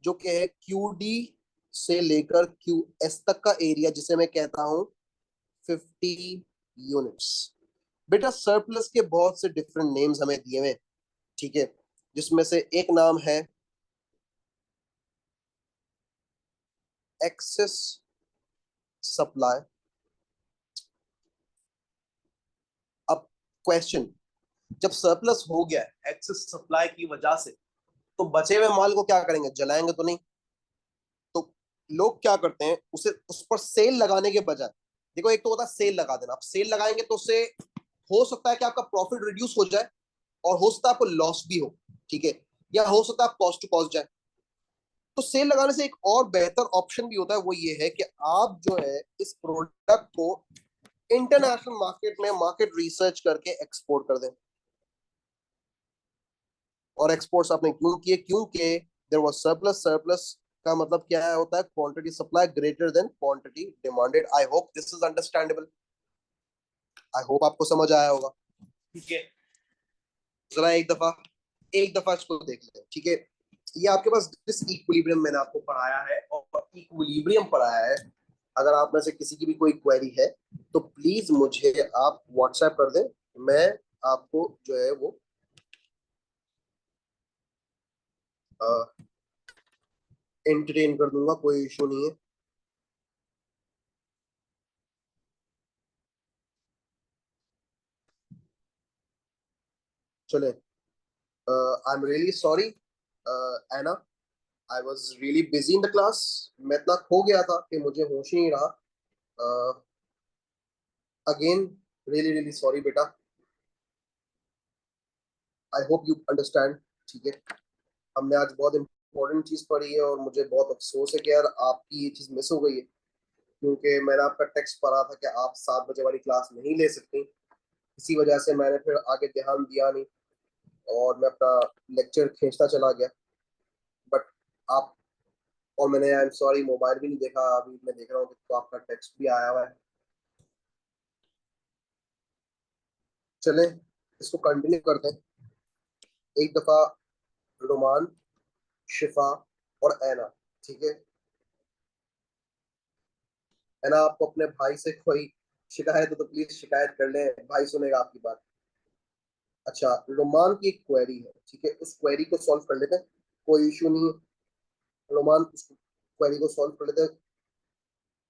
जो कि है क्यू डी से लेकर क्यू एस तक का एरिया, जिसे मैं कहता हूं 50 यूनिट्स। बेटा सरप्लस के बहुत से डिफरेंट नेम्स हमें दिए हुए, ठीक है, जिसमें से एक नाम है एक्सेस सप्लाई। अब क्वेश्चन, जब सरप्लस हो गया एक्सेस सप्लाई की वजह से, तो बचे हुए माल को क्या करेंगे, जलाएंगे तो नहीं। तो लोग क्या करते हैं, उसे उस पर सेल लगाने के बजाय, देखो एक तो होता है सेल लगा देना, आप सेल लगाएंगे तो उससे हो सकता है कि आपका प्रॉफिट रिड्यूस हो जाए और हो सकता है आपको लॉस भी हो, ठीक है, या हो सकता है आप कॉस्ट टू कॉस्ट जाए। तो सेल लगाने से एक और बेहतर ऑप्शन भी होता है, वो ये है कि आप जो है इस प्रोडक्ट को इंटरनेशनल मार्केट में मार्केट रिसर्च करके एक्सपोर्ट कर दें। और एक्सपोर्ट्स आपने क्यों किए, क्योंकि देयर वाज सरप्लस, सरप्लस का मतलब क्या है होता है, quantity supply greater than quantity demanded. I hope this is understandable, I hope आपको समझ आया होगा। ठीक है, जरा एक दफा इसको देख लेते हैं। ठीक है, ये आपके पास डिस इक्विलिब्रियम मैंने आपको पढ़ाया है और इक्विलिब्रियम पढ़ाया है। अगर आप में से किसी की भी कोई क्वेरी है तो प्लीज मुझे आप व्हाट्सएप कर दें, मैं आपको जो है वो एंटरटेन कर दूंगा, कोई इशू नहीं है। चले, I am really sorry Anna, I was really busy in the class. मैं इतना खो गया था कि मुझे होश ही नहीं रहा। अगेन रियली रियली सॉरी बेटा, आई होप यू अंडरस्टैंड। ठीक है, हमने आज बहुत इंपॉर्टेंट चीज पढ़ी है और मुझे बहुत अफसोस है कि यार आपकी ये चीज मिस हो गई है, क्योंकि मैंने आपका टेक्स्ट पढ़ा था कि आप 7 बजे वाली क्लास नहीं ले सकती। इसी वजह से मैंने फिर आगे ध्यान दिया नहीं और मैं अपना लेक्चर खींचता चला गया। बट आप, और मैंने आई एम सॉरी मोबाइल भी नहीं देखा, अभी मैं देख रहा हूँ तो आपका टेक्स्ट भी आया हुआ है। चलें, इसको कंटिन्यू करते हैं। एक दफा रोमान, शिफा और ऐना, ठीक है। ऐना, आपको अपने भाई से कोई शिकायत हो तो प्लीज शिकायत कर लें, भाई सुनेगा आपकी बात। अच्छा, रोमान की एक क्वेरी है, ठीक है, उस क्वेरी को सॉल्व कर लेते हैं, कोई इशू नहीं है। रोमान उस क्वेरी को सॉल्व कर लेते हैं,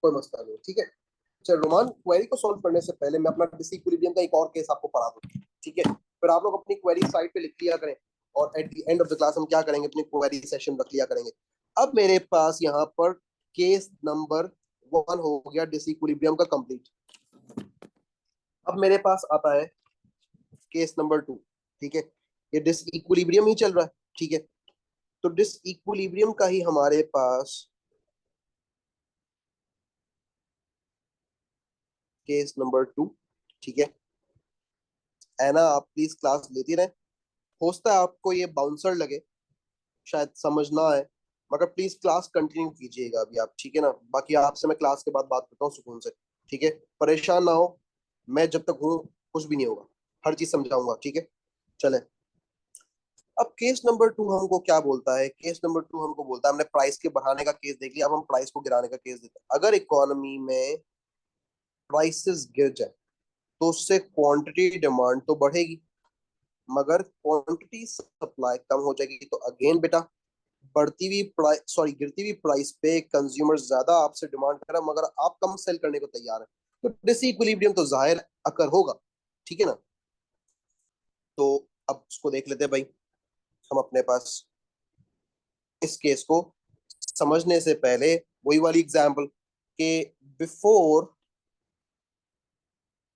कोई मसला नहीं है, ठीक है। अच्छा रोमान, क्वेरी को सॉल्व करने से पहले मैं अपना डिसइक्विलिब्रियम का एक और केस आपको पढ़ा दूं, ठीक है। फिर आप लोग अपनी क्वेरी साइड पे लिख लिया करें और at the end of the class हम क्या करेंगे, अपनी क्वेरी सेशन रख लिया करेंगे। अब मेरे पास यहाँ पर केस नंबर 1 हो गया डिसइक्विलिब्रियम का कंप्लीट। अब मेरे पास आता है केस नंबर 2, ठीक है। ये डिसइक्विलिब्रियम ही चल रहा है, ठीक है। तो डिसइक्विलिब्रियम का ही हमारे पास केस नंबर 2, ठीक है। है ना, आप प्लीज क्लास लेती रहें। हो सकता है आपको ये बाउंसर लगे, शायद समझ ना आए, मगर प्लीज क्लास कंटिन्यू कीजिएगा अभी आप, ठीक है ना। बाकी आपसे मैं क्लास के बाद बात करता हूँ सुकून से, ठीक है। परेशान ना हो, मैं जब तक हूँ कुछ भी नहीं होगा, हर चीज समझाऊंगा, ठीक है। चले, अब केस नंबर 2 हमको क्या बोलता है, केस नंबर 2 हमको बोलता है, हमने प्राइस के बढ़ाने का केस देख लिया, अब हम प्राइस को गिराने का केस देते हैं। अगर इकोनॉमी में प्राइसेस गिर जाए तो उससे क्वांटिटी डिमांड तो बढ़ेगी, मगर क्वांटिटी सप्लाई कम हो जाएगी। तो अगेन बेटा, बढ़ती हुई प्राइस, सॉरी गिरती हुई प्राइस पे कंज्यूमर ज्यादा आपसे डिमांड कर रहा है मगर आप कम सेल करने को तैयार है, तो डिसइक्विलिब्रियम तो जाहिर अकर होगा, ठीक है ना। तो अब उसको देख लेते हैं भाई, हम अपने पास इस केस को समझने से पहले वही वाली एग्जांपल के before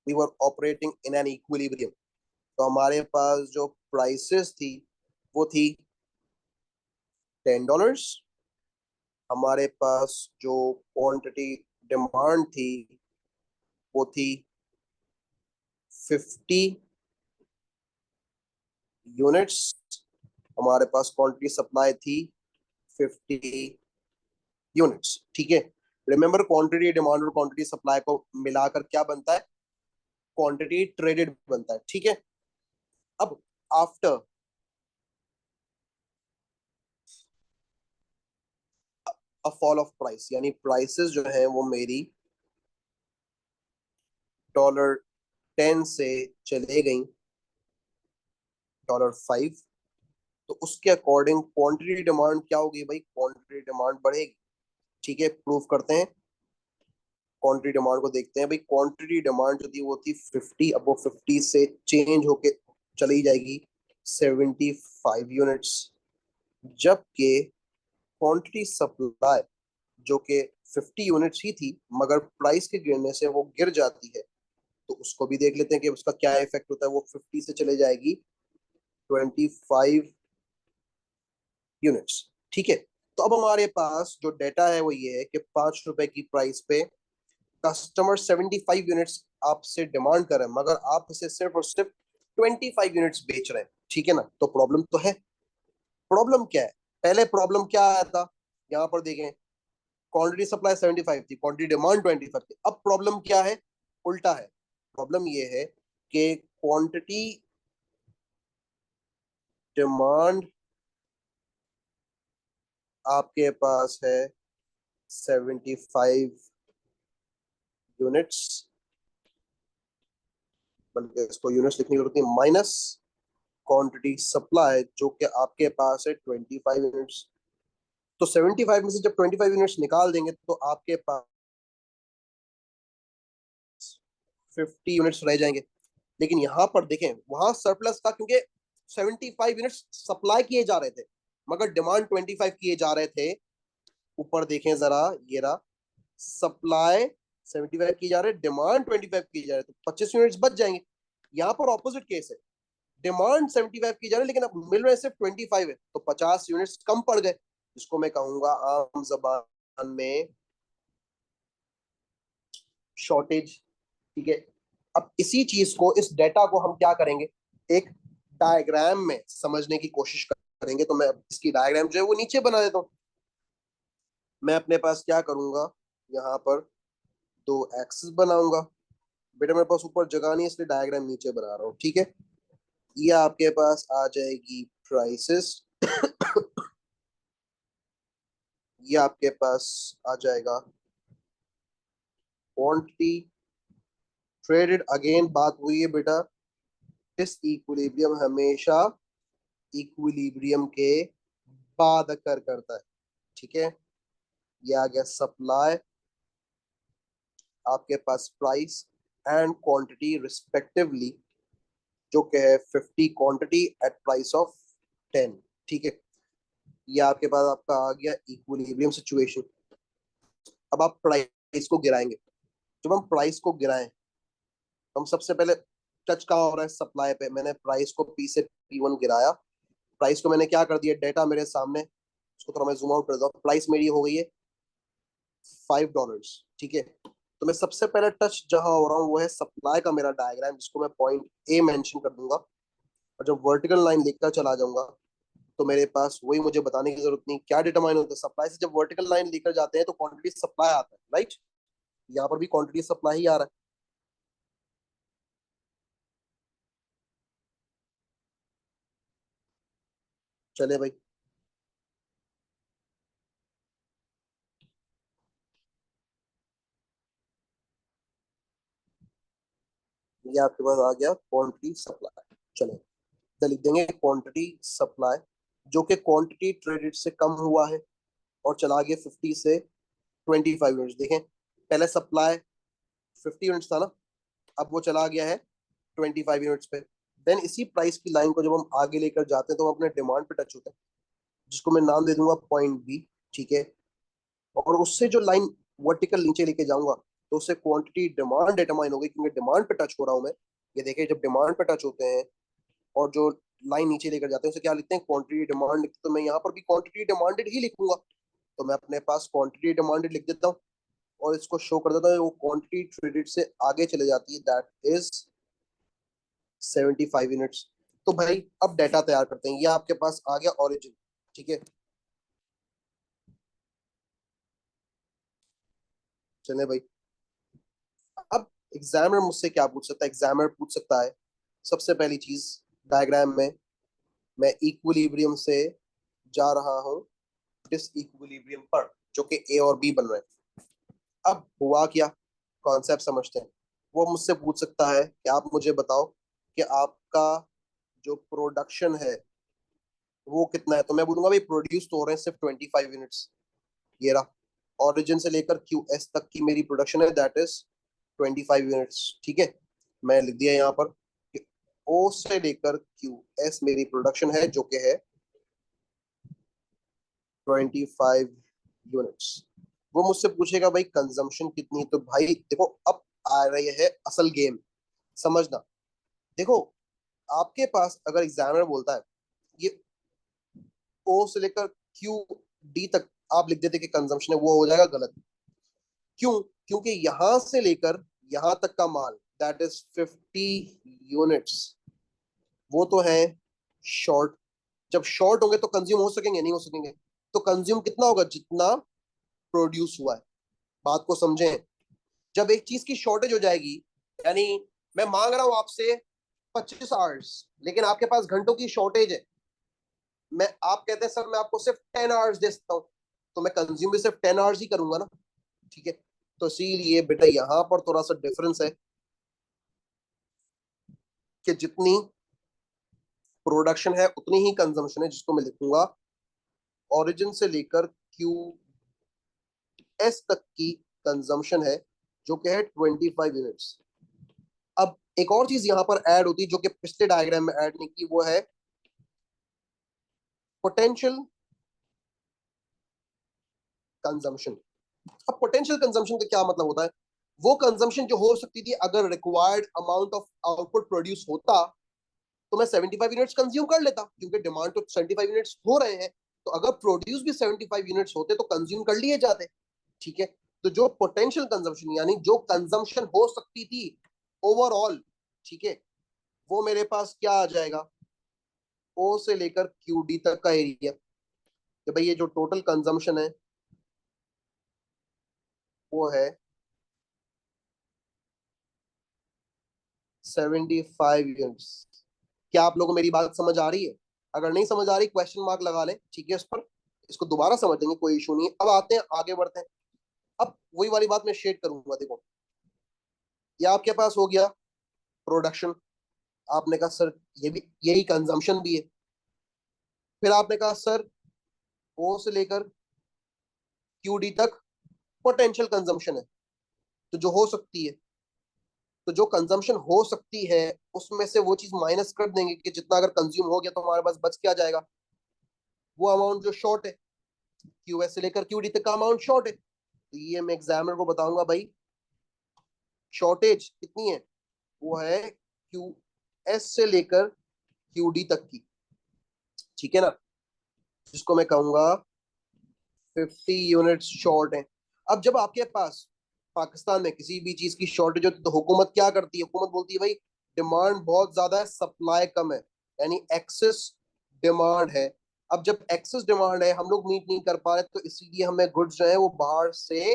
we were operating in an equilibrium, तो हमारे पास जो प्राइसेस थी वो थी $10, हमारे पास जो क्वांटिटी डिमांड थी वो थी 50 यूनिट्स, हमारे पास क्वांटिटी सप्लाई थी 50 यूनिट्स, ठीक है। रिमेंबर, क्वांटिटी डिमांड और क्वांटिटी सप्लाई को मिलाकर क्या बनता है, क्वांटिटी ट्रेडेड बनता है, ठीक है। अब after a fall of price, यानी प्राइसेस जो है वो मेरी $10 से चले गई $5, तो उसके अकॉर्डिंग क्वांटिटी डिमांड क्या होगी भाई, क्वांटिटी डिमांड बढ़ेगी, ठीक है। प्रूव करते हैं, क्वांटिटी डिमांड को देखते हैं भाई। क्वांटिटी डिमांड जो थी वो थी 50, अब वो 50 से चेंज होके चली जाएगी 75 यूनिट्स, जबकि क्वांटिटी सप्लाई जो कि 50 यूनिट्स ही थी मगर प्राइस के गिरने से वो गिर जाती है, तो उसको भी देख लेते हैं कि उसका क्या इफेक्ट होता है। वो 50 से चले जाएगी 25 यूनिट्स, ठीक है। तो अब हमारे पास जो डेटा है वो ये है कि ₹5 की प्राइस पे कस्टमर 75 यूनिट्स आपसे डिमांड कर रहे हैं मगर आप इसे सिर्फ और सिर्फ 25 यूनिट्स बेच रहे हैं, ठीक है ना। तो प्रॉब्लम तो है, प्रॉब्लम क्या है, पहले प्रॉब्लम क्या आया था, यहाँ पर देखें क्वांटिटी सप्लाई 75 थी, क्वांटिटी डिमांड 25 थी। अब प्रॉब्लम क्या है, उल्टा है। प्रॉब्लम ये है कि क्वांटिटी डिमांड आपके पास है 75 यूनिट्स, बल्कि इसको यूनिट्स लिखने की जरूरत नहीं, माइनस क्वांटिटी सप्लाई जो कि आपके पास है 25 यूनिट्स। तो 75 में से जब 25 यूनिट्स निकाल देंगे तो आपके पास 50 यूनिट्स रह जाएंगे। लेकिन यहां पर देखें वहां सरप्लस था क्योंकि 75 यूनिट्स सप्लाई किए जा रहे थे मगर डिमांड 25 किए जा रहे थे। ऊपर देखें जरा, ये रहा, सप्लाई 75 की जा रहे, डिमांड 25 की जा रहे, तो 25 यूनिट्स बच जाएंगे। यहाँ पर ऑपोजिट केस है, डिमांड 75 की जा रही है लेकिन अब मिल रहे सिर्फ 25 है, तो 50 यूनिट्स कम पड़ गए, जिसको मैं कहूंगा आम जबान में शॉर्टेज। ठीक है, अब इसी चीज को, इस डेटा को हम क्या करेंगे, एक डायग्राम में समझने की कोशिश करेंगे। तो मैं इसकी डायग्राम जो है वो नीचे बना देता हूँ। मैं अपने पास क्या करूंगा, यहाँ पर दो एक्सिस बनाऊंगा। बेटा मेरे पास ऊपर जगह नहीं है इसलिए डायग्राम नीचे बना रहा हूँ। ठीक है, ये आपके पास आ जाएगी प्राइसेस, ये आपके पास आ जाएगा क्वांटिटी ट्रेडेड। अगेन बात हुई है बेटा, इस इक्विलिब्रियम हमेशा इक्विलिब्रियम के बाद अकर करता है। ठीक है, ये आ गया सप्लाई, आपके पास प्राइस एंड क्वांटिटी रिस्पेक्टिवली, जो कि है 50 क्वांटिटी एट प्राइस ऑफ 10। ठीक है, ये आपके पास आपका आ गया इक्विलिब्रियम सिचुएशन। अब आप प्राइस को गिराएंगे। जब हम प्राइस को गिराएं, हम सबसे पहले टच कहाँ हो रहा है, सप्लाई पे। मैंने प्राइस को पी से P1 गिराया, प्राइस को मैंने क्या कर दिया, डेटा मेरे सामने, उसको थोड़ा मैं जूम आउट कर दूं, प्राइस मेरी हो गई है $5। ठीक है, तो मैं सबसे पहले टच जहां हो रहा हूँ वो है सप्लाई का मेरा डायग्राम, जिसको मैं पॉइंट ए मेंशन कर दूंगा। और जब वर्टिकल लाइन लेकर चला जाऊंगा तो मेरे पास वही, मुझे बताने की जरूरत नहीं क्या डिटरमाइन होता है सप्लाई से। जब वर्टिकल लाइन लेकर जाते हैं तो क्वांटिटी सप्लाई आता है, राइट। यहाँ पर भी क्वांटिटी सप्लाई ही आ रहा है। चले भाई, ये आपके पास आ गया क्वांटिटी सप्लाई। चलो तो लिख देंगे क्वांटिटी सप्लाई, जो कि क्वांटिटी ट्रेडेड से कम हुआ है और चला गया 50 से 25 यूनिट्स। देखें पहले सप्लाई 50 यूनिट्स था ना, अब वो चला गया है 25 यूनिट्स पे। देन इसी प्राइस की लाइन को जब हम आगे लेकर जाते हैं तो हम अपने डिमांड पे टच होते हैं, जिसको मैं नाम दे दूंगा पॉइंट बी। ठीक है, और उससे जो लाइन वर्टिकल नीचे लेके जाऊंगा तो उससे क्वांटिटी डिमांड डिटरमाइन होगी, क्योंकि डिमांड पे टच हो रहा हूं मैं। ये देखिए जब डिमांड पे टच होते हैं और जो लाइन नीचे लेकर जाते हैं उसे क्या लिखते हैं, क्वांटिटी डिमांड। तो मैं यहाँ पर भी क्वांटिटी डिमांडेड ही लिखूंगा, तो मैं अपने पास क्वांटिटी डिमांडेड लिख देता हूँ और इसको शो कर देता हूँ। वो क्वांटिटी ट्रेडेड से आगे चले जाती है, दैट इज 75 यूनिट्स। तो भाई अब डेटा तैयार करते हैं, ये आपके पास आ गया ओरिजिन। ठीक है, चले भाई। अब एग्जामिनर मुझसे क्या पूछ सकता है, एग्जामिनर पूछ सकता है सबसे पहली चीज, डायग्राम में मैं इक्विलिब्रियम से जा रहा हूं डिस इक्विलिब्रियम पर, जो कि ए और बी बन रहे हैं। अब हुआ क्या, कॉन्सेप्ट समझते हैं। वो मुझसे पूछ सकता है कि आप मुझे बताओ कि आपका जो प्रोडक्शन है वो कितना है। तो मैं बोलूंगा भाई प्रोड्यूस तो हो रहे हैं सिर्फ 25 यूनिट्स। ये रहा, ओरिजिन से लेकर क्यू एस तक की मेरी प्रोडक्शन है, दैट इज 25 यूनिट्स। ठीक है, मैं लिख दिया यहाँ पर कि ओ से लेकर क्यू एस मेरी प्रोडक्शन है, जो कि है 25 यूनिट्स। वो मुझसे पूछेगा भाई कंजम्पशन कितनी है, तो भाई देखो अब आ रही है असल गेम, समझना। देखो आपके पास अगर एग्जामिनर बोलता है ये ओ से लेकर क्यू डी तक आप लिख देते कि कंजम्पशन है, वो हो जाएगा गलत। क्यों, क्योंकि यहां से लेकर यहां तक का माल, दैट इज 50 यूनिट्स, वो तो है शॉर्ट। जब शॉर्ट होंगे तो कंज्यूम हो सकेंगे, नहीं हो सकेंगे। तो कंज्यूम कितना होगा? जितना प्रोड्यूस हुआ है। बात को समझें, जब एक चीज की शॉर्टेज हो जाएगी, यानी मैं मांग रहा हूं आपसे 25 आवर्स, लेकिन आपके पास घंटों की शॉर्टेज है, मैं आप कहते हैं सर मैं आपको सिर्फ 10 आवर्स दे सकता हूं, तो मैं कंज्यूम भी सिर्फ 10 आवर्स ही करूंगा ना। ठीक है, तो इसीलिए बेटा यहां पर थोड़ा सा डिफरेंस है कि जितनी प्रोडक्शन है उतनी ही कंजम्पशन है, जिसको मैं लिखूंगा ओरिजिन से लेकर क्यू एस तक की कंजम्पशन है, जो कि है 25 यूनिट्स। अब एक और चीज यहां पर ऐड होती है जो कि पिछले डायग्राम में ऐड नहीं की, वो है पोटेंशियल कंजम्पशन। अब पोटेंशियल कंजम्पशन का क्या मतलब होता है? वो कंजम्पशन जो हो सकती थी अगर required amount of output produce होता, तो मैं 75 यूनिट्स कंज्यूम कर लेता, क्योंकि डिमांड तो 75 यूनिट्स हो रहे हैं, तो अगर प्रोड्यूस भी 75 यूनिट्स होते तो कंज्यूम कर लिए जाते। ठीक है, तो जो पोटेंशियल कंजम्पशन यानी जो कंजम्पशन हो सकती थी ओवरऑल, ठीक है, वो मेरे पास क्या आ जाएगा? ओ से लेकर क्यू डी तक का एरिया, कि भाई ये जो टोटल कंजम्पशन है वो है 75 यूनिट्स। क्या आप लोगों को मेरी बात समझ आ रही है? अगर नहीं समझ आ रही क्वेश्चन मार्क लगा लें, ठीक है, इस पर, इसको दोबारा समझेंगे, कोई इशू नहीं है। अब आते हैं, आगे बढ़ते हैं। अब वही वाली बात मैं शेड करूंगा, देखो ये आपके पास हो गया प्रोडक्शन, आपने कहा सर ये भी यही कंजम्पशन भी है। फिर आपने कहा सर ओ से लेकर क्यू डी तक पोटेंशियल कंजम्पशन है, तो जो हो सकती है, तो जो कंजम्पशन हो सकती है उसमें से वो चीज माइनस कर देंगे कि जितना अगर कंज्यूम हो गया तो हमारे पास बच क्या जाएगा? वो अमाउंट जो शॉर्ट है, क्यूएस से लेकर क्यूडी तक का अमाउंट शॉर्ट है, तो ये मैं एग्जामिनर को बताऊंगा भाई शॉर्टेज कितनी है, वो है क्यू एस से लेकर क्यू डी तक की। ठीक है ना, जिसको मैं कहूंगा 50 यूनिट्स शॉर्ट है। अब जब आपके पास पाकिस्तान में किसी भी चीज की शॉर्टेज होती है तो हुकूमत क्या करती है? हुकूमत बोलती है भाई डिमांड बहुत ज्यादा है, सप्लाई कम है, यानी एक्सेस डिमांड है। अब जब एक्सेस डिमांड है, हम लोग मीट नहीं कर पा रहे, तो इसीलिए हमें गुड्स जो है वो बाहर से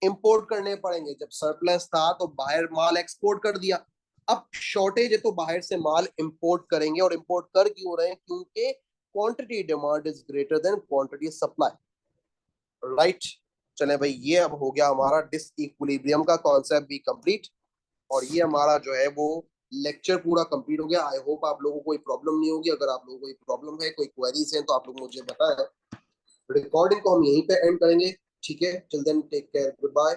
इंपोर्ट करने पड़ेंगे। जब सरप्लस था तो बाहर माल एक्सपोर्ट कर दिया, अब शॉर्टेज है तो बाहर से माल इंपोर्ट करेंगे। और इंपोर्ट कर क्यों रहे हैं? क्योंकि quantity demand is greater than quantity supply. Right, चले भाई, ये अब हो गया हमारा डिस इक्विलिब्रियम का कॉन्सेप्ट भी कंप्लीट, और ये हमारा जो है वो लेक्चर पूरा कंप्लीट हो गया। आई होप आप लोगों को कोई प्रॉब्लम नहीं होगी। अगर आप लोगों को कोई प्रॉब्लम है, कोई क्वेरीज है, तो आप लोग मुझे बताएं। रिकॉर्डिंग को हम यहीं पे एंड करेंगे। ठीक है, till then take care, good bye.